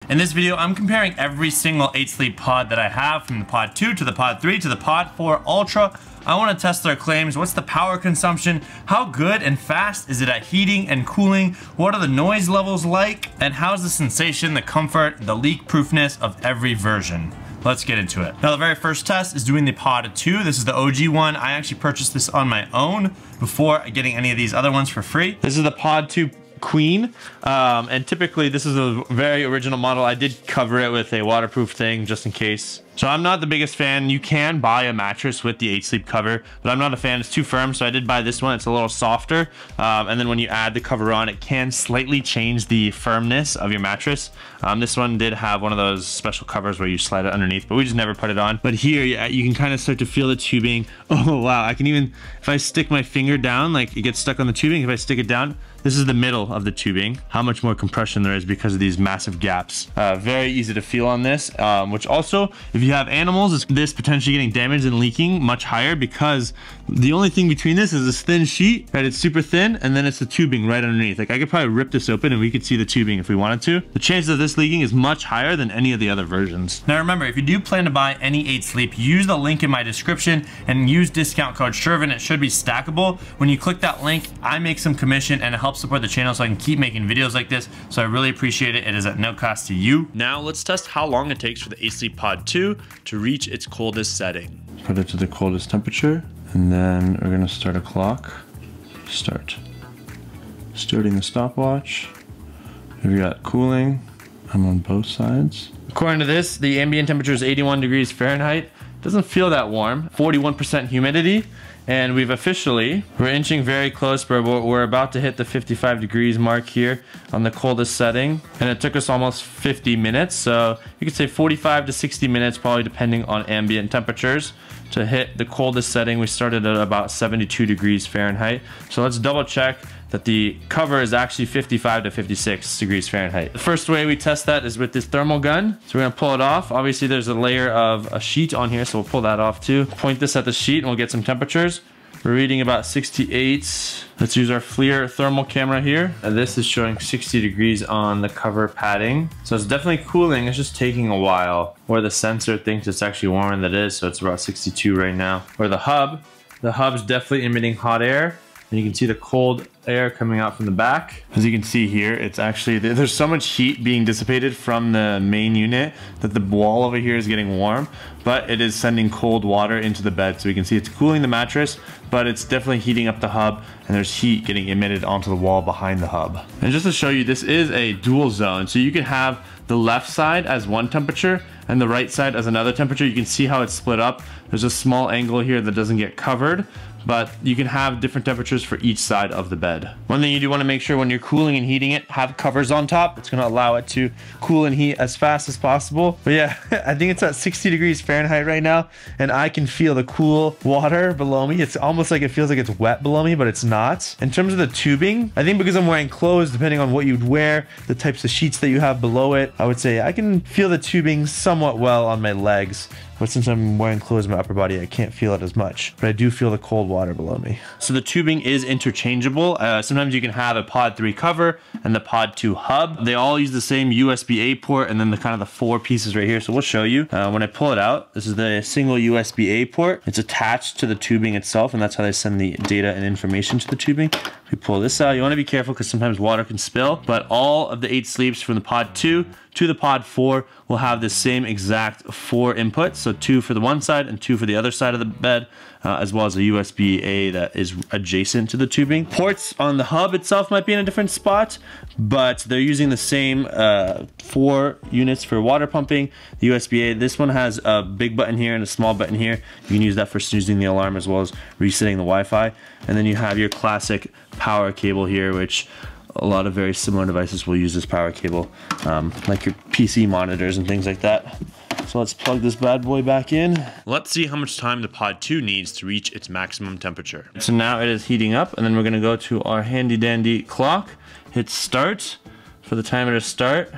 In this video, I'm comparing every single 8 Sleep pod that I have, from the pod 2 to the pod 3 to the pod 4 Ultra. I want to test their claims. What's the power consumption? How good and fast is it at heating and cooling? What are the noise levels like? And how's the sensation, the comfort, the leak proofness of every version? Let's get into it. Now, the very first test is doing the pod 2. This is the OG one. I actually purchased this on my own before getting any of these other ones for free. This is the pod 2 Queen, and typically this is a very original model. I did cover it with a waterproof thing just in case. So I'm not the biggest fan. You can buy a mattress with the 8 Sleep cover, but I'm not a fan. It's too firm, so I did buy this one. It's a little softer, and then when you add the cover on, it can slightly change the firmness of your mattress. This one did have one of those special covers where you slide it underneath, but we just never put it on. But here, you can kind of start to feel the tubing. Oh wow, I can even, if I stick my finger down, like it gets stuck on the tubing. If I stick it down, this is the middle of the tubing. How much more compression there is because of these massive gaps. Very easy to feel on this, which also, if you have animals, this potentially getting damaged and leaking much higher, because the only thing between this is this thin sheet, right? It's super thin, and then it's the tubing right underneath. Like I could probably rip this open and we could see the tubing if we wanted to. The chances of this leaking is much higher than any of the other versions. Now remember, if you do plan to buy any 8 Sleep, use the link in my description and use discount code Shervin. It should be stackable. When you click that link, I make some commission and it helps support the channel so I can keep making videos like this. So I really appreciate it. It is at no cost to you. Now let's test how long it takes for the 8 Sleep Pod 2 to reach its coldest setting. Put it to the coldest temperature, and then we're gonna start a clock. Start. Starting the stopwatch. We've got cooling. I'm on both sides. According to this, the ambient temperature is 81 degrees Fahrenheit. Doesn't feel that warm. 41% humidity. And we're inching very close, but we're about to hit the 55 degrees mark here on the coldest setting. And it took us almost 50 minutes. So you could say 45 to 60 minutes, probably depending on ambient temperatures, to hit the coldest setting. We started at about 72 degrees Fahrenheit. So let's double check that the cover is actually 55 to 56 degrees Fahrenheit. The first way we test that is with this thermal gun. So we're gonna pull it off. Obviously there's a layer of a sheet on here, so we'll pull that off too. Point this at the sheet and we'll get some temperatures. We're reading about 68. Let's use our FLIR thermal camera here. And this is showing 60 degrees on the cover padding. So it's definitely cooling, it's just taking a while. Or the sensor thinks it's actually warmer than it is, so it's about 62 right now. Or the hub's definitely emitting hot air. And you can see the cold air coming out from the back. As you can see here, it's actually, there's so much heat being dissipated from the main unit that the wall over here is getting warm, but it is sending cold water into the bed. So we can see it's cooling the mattress, but it's definitely heating up the hub, and there's heat getting emitted onto the wall behind the hub. And just to show you, this is a dual zone. So you can have the left side as one temperature and the right side as another temperature. You can see how it's split up. There's a small angle here that doesn't get covered, but you can have different temperatures for each side of the bed. One thing you do want to make sure when you're cooling and heating it, have covers on top. It's going to allow it to cool and heat as fast as possible. But yeah, I think it's at 60 degrees Fahrenheit right now, and I can feel the cool water below me. It's almost like it feels like it's wet below me, but it's not. In terms of the tubing, I think because I'm wearing clothes, depending on what you'd wear, the types of sheets that you have below it, I would say I can feel the tubing somewhat well on my legs. But since I'm wearing clothes in my upper body, I can't feel it as much. But I do feel the cold water below me. So the tubing is interchangeable. Sometimes you can have a pod 3 cover and the pod 2 hub. They all use the same USB-A port, and then the kind of the 4 pieces right here. So we'll show you. When I pull it out, this is the single USB-A port. It's attached to the tubing itself, and that's how they send the data and information to the tubing. If we pull this out, you want to be careful because sometimes water can spill. But all of the 8 Sleeps from the pod 2 to the pod 4 will have the same exact 4 inputs. So 2 for the one side and 2 for the other side of the bed, as well as a USB-A that is adjacent to the tubing. Ports on the hub itself might be in a different spot, but they're using the same 4 units for water pumping. The USB-A, this one has a big button here and a small button here. You can use that for snoozing the alarm as well as resetting the Wi-Fi. And then you have your classic power cable here, which a lot of very similar devices will use this power cable, like your PC monitors and things like that. So let's plug this bad boy back in. Let's see how much time the pod 2 needs to reach its maximum temperature. So now it is heating up, and then we're gonna go to our handy dandy clock, hit start for the timer to start.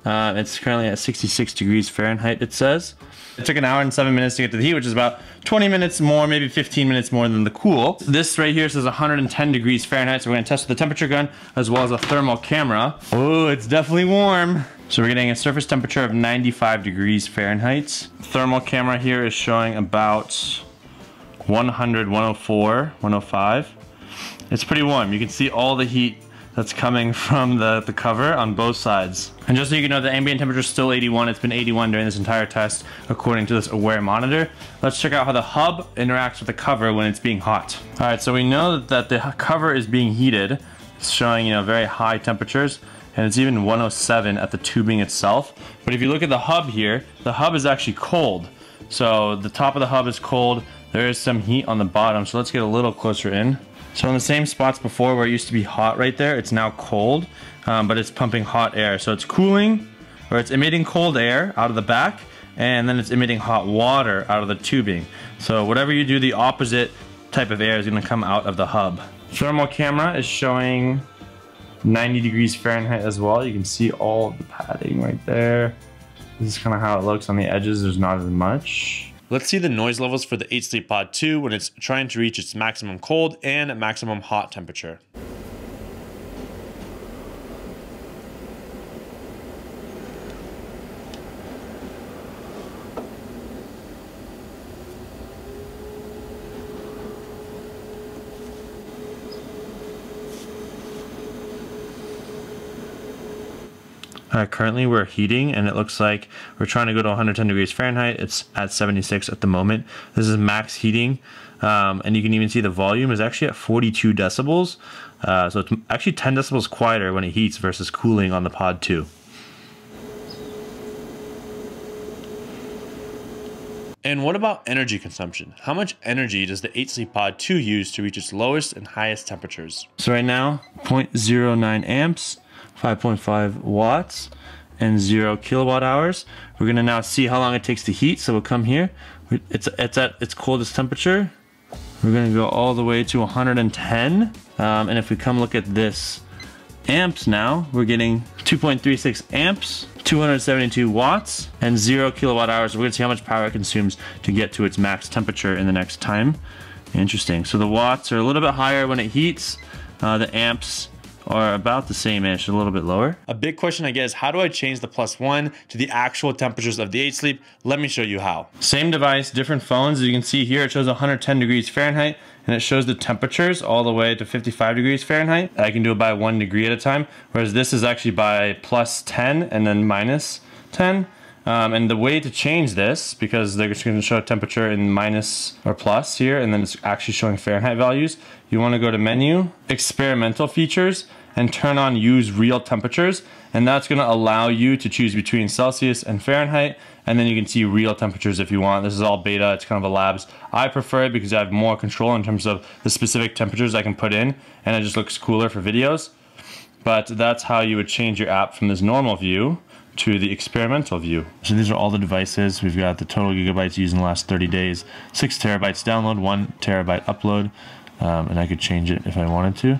It's currently at 66 degrees Fahrenheit, it says. It took an hour and 7 minutes to get to the heat, which is about 20 minutes more, maybe 15 minutes more than the cool. This right here says 110 degrees Fahrenheit, so we're gonna test with the temperature gun as well as a thermal camera. Oh, it's definitely warm. So we're getting a surface temperature of 95 degrees Fahrenheit. Thermal camera here is showing about 100, 104, 105. It's pretty warm. You can see all the heat that's coming from the cover on both sides. And just so you can know, the ambient temperature is still 81. It's been 81 during this entire test, according to this Aware monitor. Let's check out how the hub interacts with the cover when it's being hot. All right, so we know that the cover is being heated. It's showing, very high temperatures, and it's even 107 at the tubing itself. But if you look at the hub here, the hub is actually cold. So the top of the hub is cold. There is some heat on the bottom, so let's get a little closer in. So in the same spots before where it used to be hot right there, it's now cold, but it's pumping hot air. So it's cooling, or it's emitting cold air out of the back, and then it's emitting hot water out of the tubing. So whatever you do, the opposite type of air is gonna come out of the hub. Thermal camera is showing 90 degrees Fahrenheit as well. You can see all of the padding right there. This is kind of how it looks on the edges. There's not as much. Let's see the noise levels for the 8 Sleep Pod 2 when it's trying to reach its maximum cold and maximum hot temperature. Currently we're heating, and it looks like we're trying to go to 110 degrees Fahrenheit. It's at 76 at the moment. This is max heating, and you can even see the volume is actually at 42 decibels. So it's actually 10 decibels quieter when it heats versus cooling on the Pod 2. And what about energy consumption? How much energy does the 8 Sleep Pod 2 use to reach its lowest and highest temperatures? So right now, 0.09 amps, 5.5 watts, and 0 kilowatt hours. We're gonna now see how long it takes to heat. So we'll come here. It's at its coldest temperature. We're gonna go all the way to 110. And if we come look at this amps now, we're getting 2.36 amps, 272 watts, and 0 kilowatt hours. We're gonna see how much power it consumes to get to its max temperature in the next time. Interesting. So the watts are a little bit higher when it heats. The amps are about the same-ish, a little bit lower. A big question I get is, how do I change the +1 to the actual temperatures of the 8 Sleep? Let me show you how. Same device, different phones. As you can see here, it shows 110 degrees Fahrenheit, and it shows the temperatures all the way to 55 degrees Fahrenheit. I can do it by 1 degree at a time, whereas this is actually by +10 and then -10. And the way to change this, because they're just going to show a temperature in minus or plus here, and then it's actually showing Fahrenheit values, you want to go to Menu, Experimental Features, and turn on Use Real Temperatures, and that's going to allow you to choose between Celsius and Fahrenheit, and then you can see real temperatures if you want. This is all beta, it's kind of a labs. I prefer it because I have more control in terms of the specific temperatures I can put in, and it just looks cooler for videos. But that's how you would change your app from this normal view to the experimental view. So these are all the devices. We've got the total gigabytes used in the last 30 days, 6 terabytes download, 1 terabyte upload, and I could change it if I wanted to.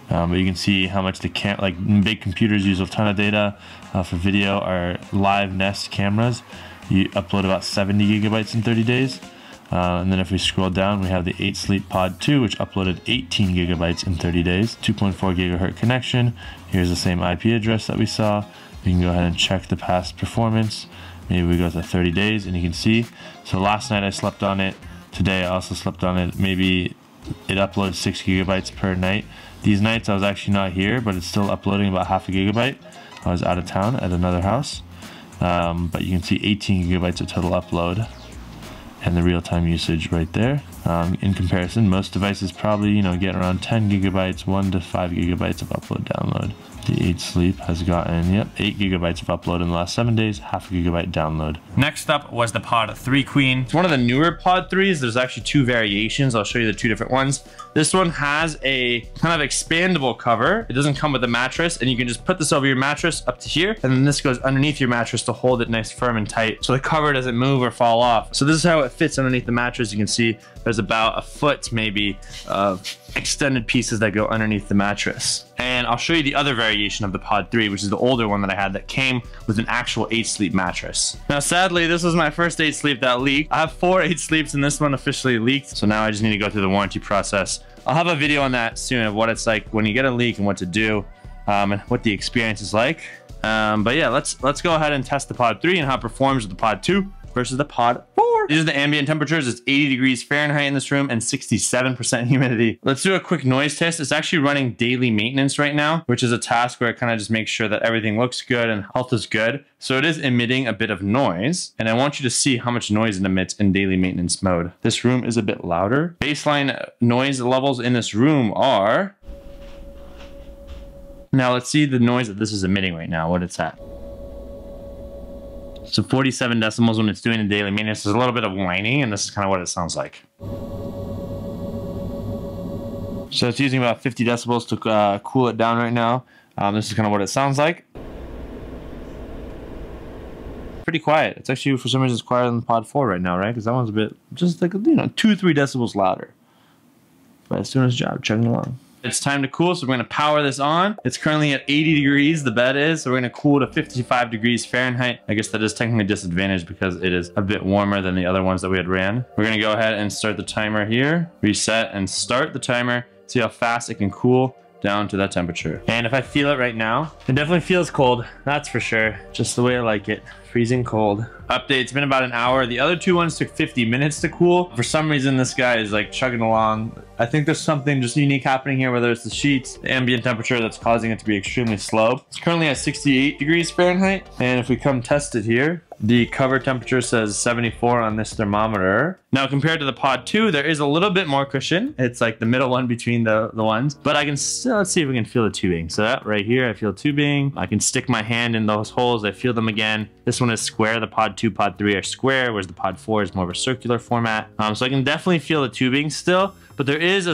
But you can see how much big computers use a ton of data for video. Our live Nest cameras, you upload about 70 gigabytes in 30 days. And then if we scroll down, we have the 8 Sleep Pod 2, which uploaded 18 gigabytes in 30 days, 2.4 gigahertz connection. Here's the same IP address that we saw. You can go ahead and check the past performance. Maybe we go to 30 days and you can see. So last night I slept on it. Today I also slept on it. Maybe it uploads 6 gigabytes per night. These nights I was actually not here, but it's still uploading about half a gigabyte. I was out of town at another house. But you can see 18 gigabytes of total upload and the real-time usage right there. In comparison, most devices probably, get around 10 gigabytes, 1 to 5 gigabytes of upload download. The 8 Sleep has gotten, 8 gigabytes of upload in the last 7 days, half a gigabyte download. Next up was the Pod 3 Queen. It's one of the newer Pod 3s. There's actually 2 variations. I'll show you the 2 different ones. This one has a kind of expandable cover. It doesn't come with a mattress, and you can just put this over your mattress up to here, and then this goes underneath your mattress to hold it nice, firm, and tight, so the cover doesn't move or fall off. So this is how it fits underneath the mattress. You can see there's about a foot maybe of extended pieces that go underneath the mattress. And I'll show you the other variation of the Pod 3, which is the older one that I had that came with an actual 8 Sleep mattress. Now sadly, this was my first 8 Sleep that leaked. I have 4 8 Sleeps and this one officially leaked. So now I just need to go through the warranty process. I'll have a video on that soon of what it's like when you get a leak and what to do and what the experience is like. But yeah, let's go ahead and test the pod 3 and how it performs with the pod 2 versus the pod 4. These are the ambient temperatures. It's 80 degrees Fahrenheit in this room and 67% humidity. Let's do a quick noise test. It's actually running daily maintenance right now, which is a task where it kind of just makes sure that everything looks good and health is good. So it is emitting a bit of noise, and I want you to see how much noise it emits in daily maintenance mode. This room is a bit louder. Baseline noise levels in this room are... Now let's see the noise that this is emitting right now, what it's at. So 47 decibels when it's doing the daily maintenance. There's a little bit of whining, and this is kind of what it sounds like. So it's using about 50 decibels to cool it down right now. This is kind of what it sounds like. Pretty quiet. It's actually, for some reason, it's quieter than the pod 4 right now, right? Because that one's a bit, just like, 2-3 decibels louder. But it's doing its job, chugging along. It's time to cool, so we're going to power this on. It's currently at 80 degrees, the bed is, so we're going to cool to 55 degrees Fahrenheit. I guess that is technically a disadvantage because it is a bit warmer than the other ones that we had ran. We're going to go ahead and start the timer here. Reset and start the timer. See how fast it can cool down to that temperature. And if I feel it right now, it definitely feels cold. That's for sure. Just the way I like it. Freezing cold. Update, it's been about an hour. The other two ones took 50 minutes to cool. For some reason, this guy is like chugging along. I think there's something just unique happening here, whether it's the sheets, the ambient temperature that's causing it to be extremely slow. It's currently at 68 degrees Fahrenheit. And if we come test it here, the cover temperature says 74 on this thermometer. Now, compared to the pod 2, there is a little bit more cushion. It's like the middle one between the ones, but I can still, let's see if we can feel the tubing. So that right here, I feel tubing. I can stick my hand in those holes. I feel them again. This one is square. The pod 2, pod 3 are square, whereas the pod 4 is more of a circular format. So I can definitely feel the tubing still, but there is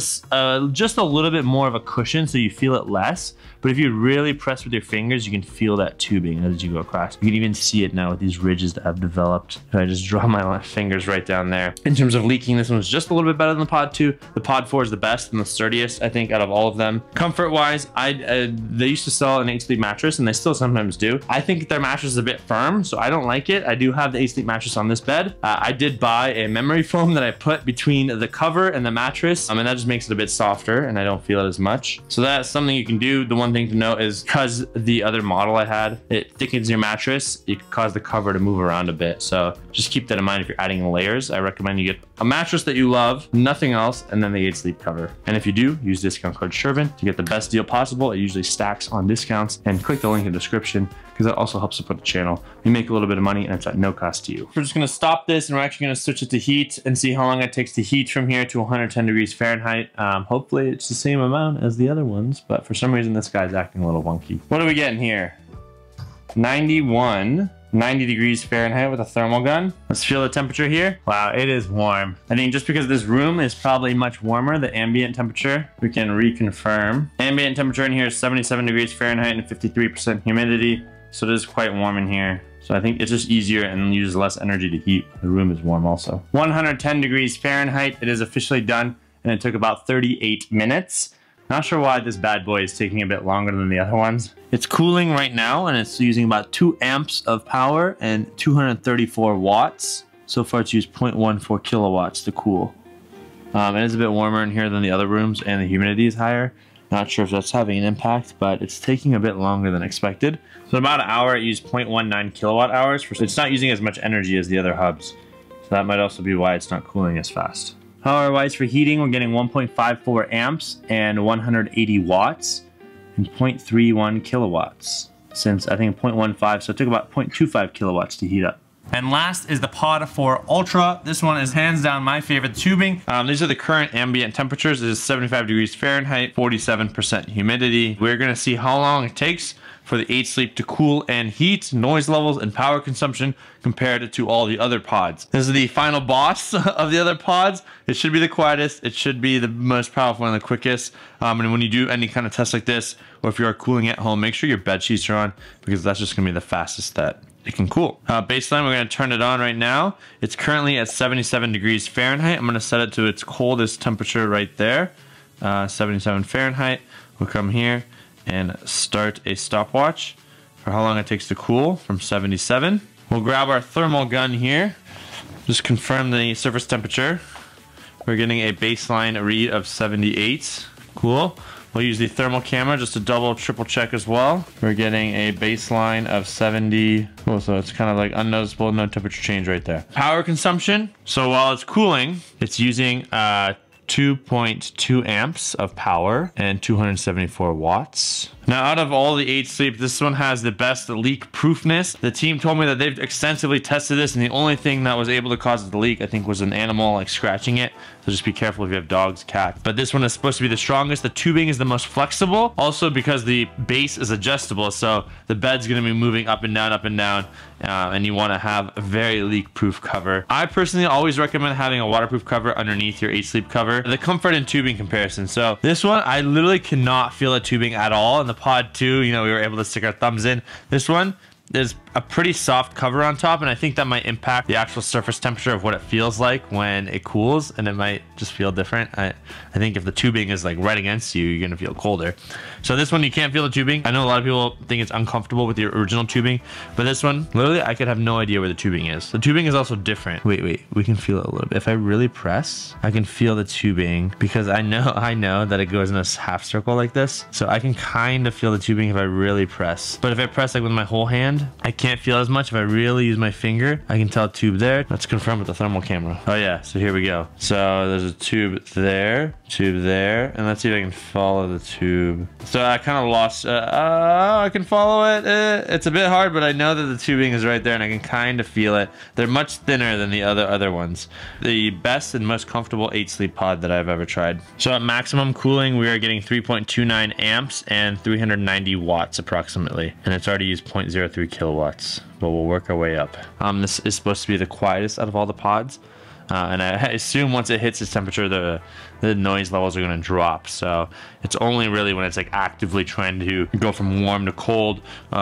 just a little bit more of a cushion, so you feel it less. But if you really press with your fingers, you can feel that tubing as you go across. You can even see it now with these ridges that have developed. If I just draw my fingers right down there. In terms of leaking, this one's just a little bit better than the pod 2. The pod 4 is the best and the sturdiest, I think, out of all of them. Comfort-wise, they used to sell an 8-sleep mattress, and they still sometimes do. I think their mattress is a bit firm, so I don't like it. I do have the 8-sleep mattress on this bed. I did buy a memory foam that I put between the cover and the mattress, and that just makes it a bit softer, and I don't feel it as much. So that's something you can do. The one thing to know is because the other model I had, it thickens your mattress, it could cause the cover to move around a bit. So just keep that in mind if you're adding layers. I recommend you get a mattress that you love, nothing else, and then the 8-sleep cover. And if you do, use discount code Shervin to get the best deal possible. It usually stacks on discounts, and click the link in the description because that also helps support the channel. We make a little bit of money and it's at no cost to you. We're just gonna stop this and we're actually gonna switch it to heat and see how long it takes to heat from here to 110 degrees Fahrenheit. Hopefully it's the same amount as the other ones, but for some reason this guy's acting a little wonky. What are we getting here? 90 degrees Fahrenheit with a thermal gun. Let's feel the temperature here. Wow, it is warm. I think just because this room is probably much warmer, the ambient temperature, we can reconfirm. Ambient temperature in here is 77 degrees Fahrenheit and 53% humidity. So it is quite warm in here. So I think it's just easier and uses less energy to heat. The room is warm also. 110 degrees Fahrenheit. It is officially done, and it took about 38 minutes. Not sure why this bad boy is taking a bit longer than the other ones. It's cooling right now, and it's using about 2 amps of power and 234 watts. So far it's used 0.14 kilowatts to cool. It is a bit warmer in here than the other rooms, and the humidity is higher. Not sure if that's having an impact, but it's taking a bit longer than expected. So about an hour, it used 0.19 kilowatt hours. It's not using as much energy as the other hubs. So that might also be why it's not cooling as fast. Power-wise for heating, we're getting 1.54 amps and 180 watts and 0.31 kilowatts. Since I think 0.15, so it took about 0.25 kilowatts to heat up. And last is the pod 4 Ultra. This one is hands down my favorite tubing. These are the current ambient temperatures. It is 75 degrees Fahrenheit, 47% humidity. We're gonna see how long it takes for the 8-sleep to cool and heat, noise levels, and power consumption compared to all the other pods. This is the final boss of the other pods. It should be the quietest. It should be the most powerful and the quickest. And when you do any kind of test like this, or if you are cooling at home, make sure your bed sheets are on because that's just gonna be the fastest that it can cool. Baseline, we're gonna turn it on right now. It's currently at 77 degrees Fahrenheit. I'm gonna set it to its coldest temperature right there, 77 Fahrenheit. We'll come here and start a stopwatch for how long it takes to cool from 77. We'll grab our thermal gun here, just confirm the surface temperature. We're getting a baseline read of 78. Cool. We'll use the thermal camera just to double, triple check as well. We're getting a baseline of 70. Oh, so it's kind of like unnoticeable, no temperature change right there. Power consumption. So while it's cooling, it's using 2.2 amps of power and 274 watts. Now, out of all the 8 Sleep, this one has the best leak proofness. The team told me that they've extensively tested this, and the only thing that was able to cause the leak, I think, was an animal like scratching it. So just be careful if you have dogs, cats. But this one is supposed to be the strongest. The tubing is the most flexible, also because the base is adjustable. So the bed's gonna be moving up and down, and you wanna have a very leak-proof cover. I personally always recommend having a waterproof cover underneath your 8 Sleep cover. The comfort and tubing comparison. So this one, I literally cannot feel the tubing at all. In the Pod 2, you know, we were able to stick our thumbs in. This one, there's a pretty soft cover on top, and I think that might impact the actual surface temperature of what it feels like when it cools, and it might just feel different. I think if the tubing is like right against you, you're gonna feel colder. So this one, you can't feel the tubing. I know a lot of people think it's uncomfortable with the original tubing, but this one, literally, I could have no idea where the tubing is. The tubing is also different. Wait, we can feel it a little bit. If I really press, I can feel the tubing, because I know that it goes in a half circle like this. So I can kind of feel the tubing if I really press. But if I press like with my whole hand, I can't feel as much. If I really use my finger, I can tell a tube there. Let's confirm with the thermal camera. Oh yeah, so here we go. So there's a tube there, and let's see if I can follow the tube. So I kind of lost, I can follow it. It's a bit hard, but I know that the tubing is right there, and I can kind of feel it. They're much thinner than the other ones. The best and most comfortable 8 Sleep pod that I've ever tried. So at maximum cooling, we are getting 3.29 amps and 390 watts approximately, and it's already used 0.03 kilowatts, but we'll work our way up. This is supposed to be the quietest out of all the pods, and I assume once it hits its temperature, the noise levels are going to drop. So it's only really when it's like actively trying to go from warm to cold,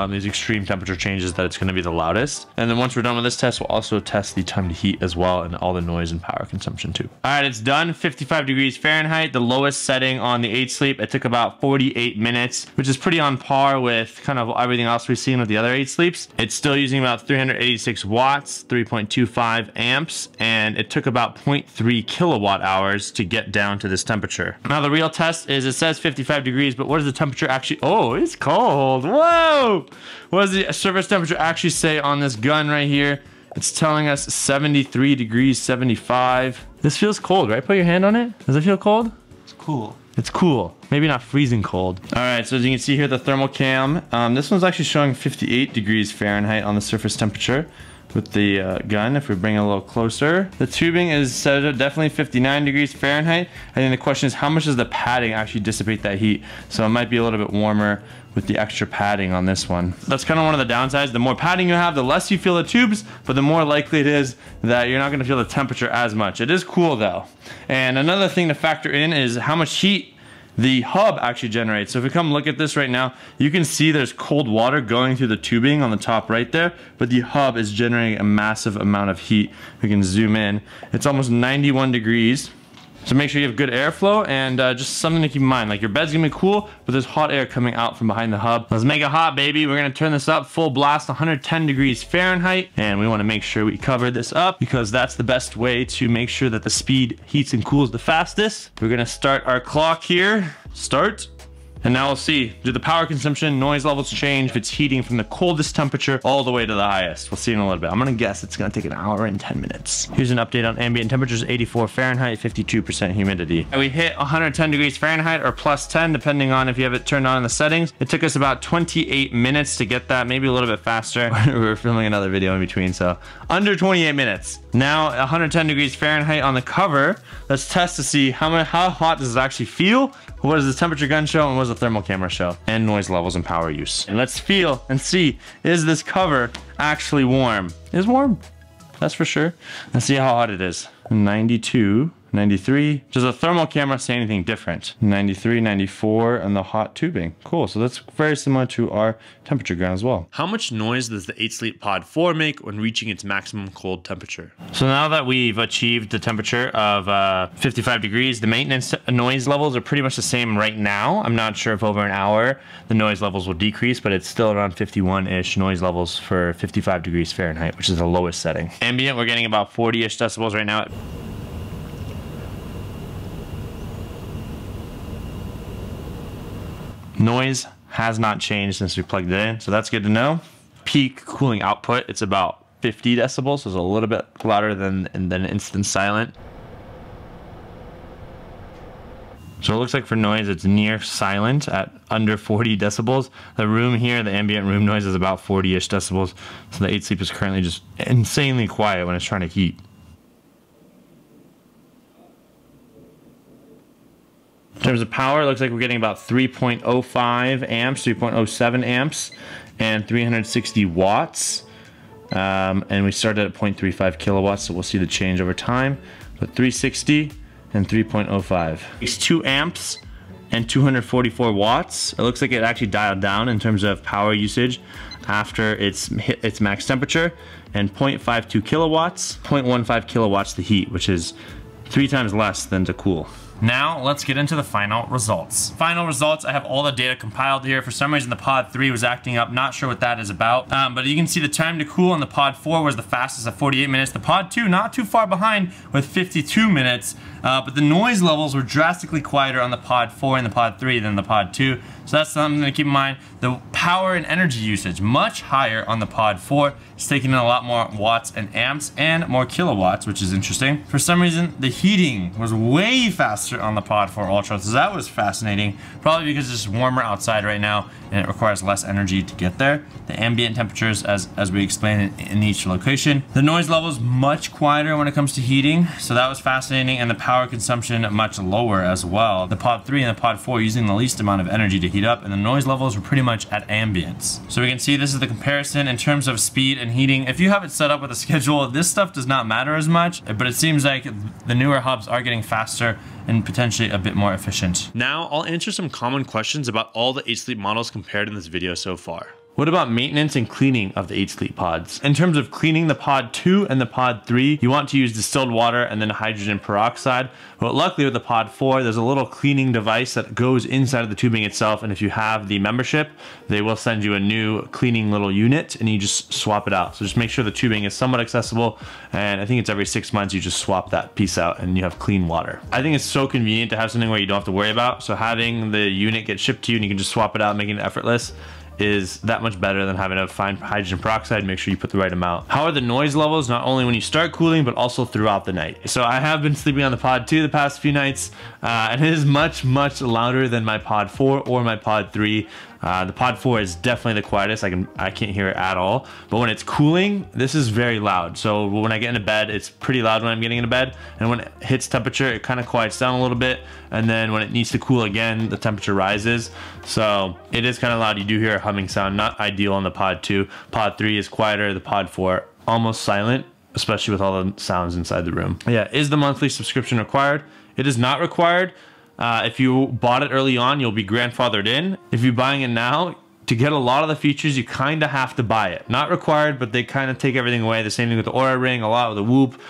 these extreme temperature changes, that it's going to be the loudest. And then once we're done with this test, we'll also test the time to heat as well, and all the noise and power consumption too. All right, it's done. 55 degrees Fahrenheit, the lowest setting on the 8 Sleep. It took about 48 minutes, which is pretty on par with kind of everything else we've seen with the other 8 Sleeps. It's still using about 386 watts, 3.25 amps, and it took about 0.3 kilowatt hours to get down to this temperature. Now the real test is, it says 55 degrees, but what does the temperature actually, oh, it's cold. Whoa! What does the surface temperature actually say on this gun right here? It's telling us 73 degrees, 75. This feels cold, right? Put your hand on it. Does it feel cold? It's cool. It's cool. Maybe not freezing cold. All right, so as you can see here, the thermal cam, this one's actually showing 58 degrees Fahrenheit on the surface temperature with the gun. If we bring it a little closer, the tubing is set at definitely 59 degrees Fahrenheit. I think the question is, how much does the padding actually dissipate that heat? So it might be a little bit warmer with the extra padding on this one. That's kind of one of the downsides. The more padding you have, the less you feel the tubes, but the more likely it is that you're not gonna feel the temperature as much. It is cool though. And another thing to factor in is how much heat the hub actually generates. So if we come look at this right now, you can see there's cold water going through the tubing on the top right there, but the hub is generating a massive amount of heat. We can zoom in. It's almost 91 degrees. So make sure you have good airflow, and just something to keep in mind, like your bed's gonna be cool, but there's hot air coming out from behind the hub. Let's make it hot, baby. We're gonna turn this up full blast, 110 degrees Fahrenheit, and we wanna make sure we cover this up, because that's the best way to make sure that the speed heats and cools the fastest. We're gonna start our clock here. Start. And now we'll see, do the power consumption, noise levels change if it's heating from the coldest temperature all the way to the highest. We'll see in a little bit. I'm gonna guess it's gonna take an hour and 10 minutes. Here's an update on ambient temperatures: 84 Fahrenheit, 52% humidity. And we hit 110 degrees Fahrenheit or plus 10, depending on if you have it turned on in the settings. It took us about 28 minutes to get that, maybe a little bit faster. We were filming another video in between, so under 28 minutes. Now 110 degrees Fahrenheit on the cover. Let's test to see how hot does it actually feel. What does the temperature gun show, and what does the thermal camera show? And noise levels and power use. And let's feel and see, is this cover actually warm? It's warm, that's for sure. Let's see how hot it is. 92, 93. Does the thermal camera say anything different? 93, 94, and the hot tubing. Cool, so that's very similar to our temperature gun as well. How much noise does the 8 Sleep Pod 4 make when reaching its maximum cold temperature? So now that we've achieved the temperature of 55 degrees, the maintenance noise levels are pretty much the same right now. I'm not sure if over an hour the noise levels will decrease, but it's still around 51-ish noise levels for 55 degrees Fahrenheit, which is the lowest setting. Ambient, we're getting about 40-ish decibels right now. Noise has not changed since we plugged it in, so that's good to know. Peak cooling output, it's about 50 decibels, so it's a little bit louder than instant silent. So it looks like for noise, it's near silent at under 40 decibels. The room here, the ambient room noise is about 40-ish decibels. So the 8 Sleep is currently just insanely quiet when it's trying to heat. In terms of power, it looks like we're getting about 3.05 amps, 3.07 amps, and 360 watts. And we started at 0.35 kilowatts, so we'll see the change over time. But 360 and 3.05. It's 2 amps and 244 watts. It looks like it actually dialed down in terms of power usage after it's hit its max temperature, and 0.52 kilowatts, 0.15 kilowatts to heat, which is 3 times less than to cool. Now let's get into the final results. Final results, I have all the data compiled here. For some reason the Pod 3 was acting up, not sure what that is about. But you can see the time to cool on the Pod 4 was the fastest at 48 minutes. The Pod 2 not too far behind with 52 minutes. But the noise levels were drastically quieter on the Pod 4 and the Pod 3 than the Pod 2. So that's something to keep in mind. The power and energy usage, much higher on the Pod 4. It's taking in a lot more watts and amps and more kilowatts, which is interesting. For some reason, the heating was way faster on the Pod 4 Ultra, so that was fascinating. Probably because it's warmer outside right now and it requires less energy to get there. The ambient temperatures, as we explained in each location. The noise level is much quieter when it comes to heating, so that was fascinating, and the power consumption much lower as well. The Pod 3 and the Pod 4 using the least amount of energy to heat up, and the noise levels were pretty much at ambience. So we can see this is the comparison in terms of speed and heating. If you have it set up with a schedule, this stuff does not matter as much, but it seems like the newer hubs are getting faster and potentially a bit more efficient. Now I'll answer some common questions about all the 8 Sleep models compared in this video so far. What about maintenance and cleaning of the 8 Sleep pods? In terms of cleaning the Pod 2 and the Pod 3, you want to use distilled water and then hydrogen peroxide. But luckily with the Pod 4, there's a little cleaning device that goes inside of the tubing itself. And if you have the membership, they will send you a new cleaning little unit and you just swap it out. So just make sure the tubing is somewhat accessible. And I think it's every 6 months you just swap that piece out and you have clean water. I think it's so convenient to have something where you don't have to worry about. So having the unit get shipped to you and you can just swap it out, making it effortless, is that much better than having to find hydrogen peroxide. Make sure you put the right amount. How are the noise levels, not only when you start cooling, but also throughout the night? So I have been sleeping on the Pod 2 the past few nights, and it is much louder than my Pod 4 or my Pod 3. The Pod 4 is definitely the quietest. I can't hear it at all. But when it's cooling, this is very loud. So when I get into bed, it's pretty loud when I'm getting into bed. And when it hits temperature, it kind of quiets down a little bit. And then when it needs to cool again, the temperature rises. So it is kind of loud. You do hear a humming sound, not ideal on the Pod 2. Pod 3 is quieter. The Pod 4, almost silent, especially with all the sounds inside the room. Yeah, is the monthly subscription required? It is not required. If you bought it early on, you'll be grandfathered in. If you're buying it now, to get a lot of the features, you kind of have to buy it. Not required, but they kind of take everything away. The same thing with the Aura Ring, a lot with the Whoop.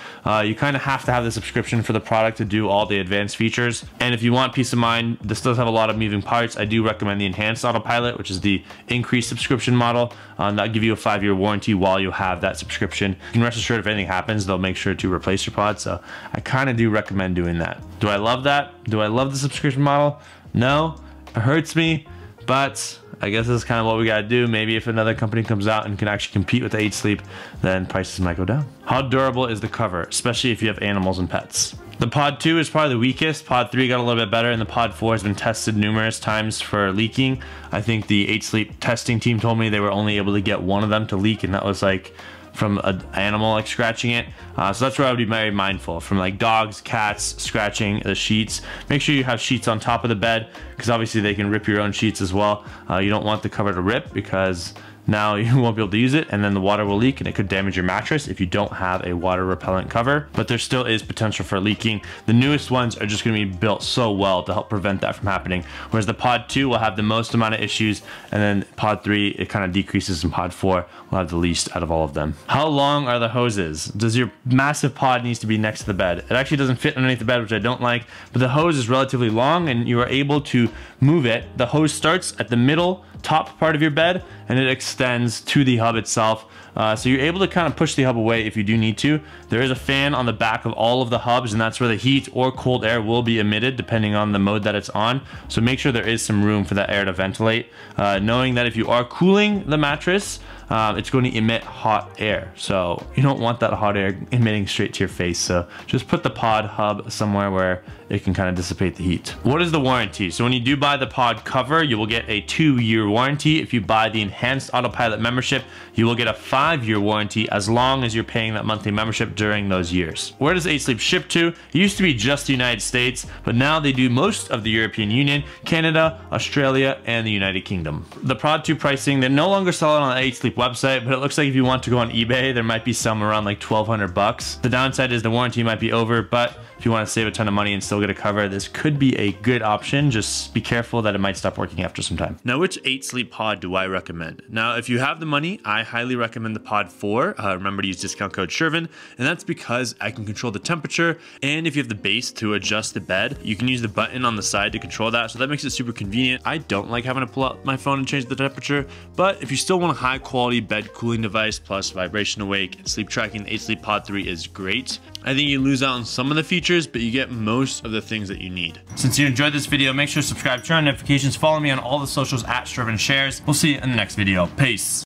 You kind of have to have the subscription for the product to do all the advanced features. And if you want peace of mind, this does have a lot of moving parts. I do recommend the Enhanced Autopilot, which is the increased subscription model. That'll give you a 5-year warranty while you have that subscription. You can rest assured if anything happens, they'll make sure to replace your pod. So I kind of do recommend doing that. Do I love that? Do I love the subscription model? No, it hurts me, but I guess this is kind of what we gotta do. Maybe if another company comes out and can actually compete with the 8 Sleep, then prices might go down. How durable is the cover, especially if you have animals and pets? The Pod 2 is probably the weakest. Pod 3 got a little bit better, and the Pod 4 has been tested numerous times for leaking. I think the 8 Sleep testing team told me they were only able to get one of them to leak, and that was like from an animal like scratching it. So that's where I would be very mindful, from like dogs, cats scratching the sheets. Make sure you have sheets on top of the bed, because obviously they can rip your own sheets as well. You don't want the cover to rip, because now you won't be able to use it, and then the water will leak and it could damage your mattress if you don't have a water repellent cover. But there still is potential for leaking. The newest ones are just going to be built so well to help prevent that from happening, whereas the Pod 2 will have the most amount of issues, and then Pod 3 it kind of decreases, and Pod 4 will have the least out of all of them. How long are the hoses? Does your massive pod needs to be next to the bed? It actually doesn't fit underneath the bed, which I don't like, but the hose is relatively long and you are able to move it. The hose starts at the middle top part of your bed and it extends to the hub itself. So you're able to kind of push the hub away if you do need to. There is a fan on the back of all of the hubs, and that's where the heat or cold air will be emitted depending on the mode that it's on. So make sure there is some room for that air to ventilate, knowing that if you are cooling the mattress, it's going to emit hot air. So you don't want that hot air emitting straight to your face. So just put the pod hub somewhere where it can kind of dissipate the heat. What is the warranty? So when you do buy the pod cover, you will get a 2-year warranty. If you buy the enhanced autopilot membership, you will get a 5-year warranty as long as you're paying that monthly membership during those years. Where does 8sleep ship to? It used to be just the United States, but now they do most of the European Union, Canada, Australia, and the United Kingdom. The Pod 2 pricing, they no longer sell it on the 8sleep website, but it looks like if you want to go on eBay, there might be some around like $1,200. The downside is the warranty might be over, but if you want to save a ton of money and still get a cover, this could be a good option. Just be careful that it might stop working after some time. Now, which 8sleep pod do I recommend? Now, if you have the money, I highly recommend the Pod 4. Remember to use discount code Shervin, and that's because I can control the temperature, and if you have the base to adjust the bed, you can use the button on the side to control that, so that makes it super convenient. I don't like having to pull out my phone and change the temperature, but if you still want a high quality bed cooling device plus vibration awake and sleep tracking, the 8sleep Pod 3 is great. I think you lose out on some of the features, but you get most of the things that you need. Since you enjoyed this video, make sure to subscribe, turn on notifications, follow me on all the socials at Shervin Shares. We'll see you in the next video. Peace.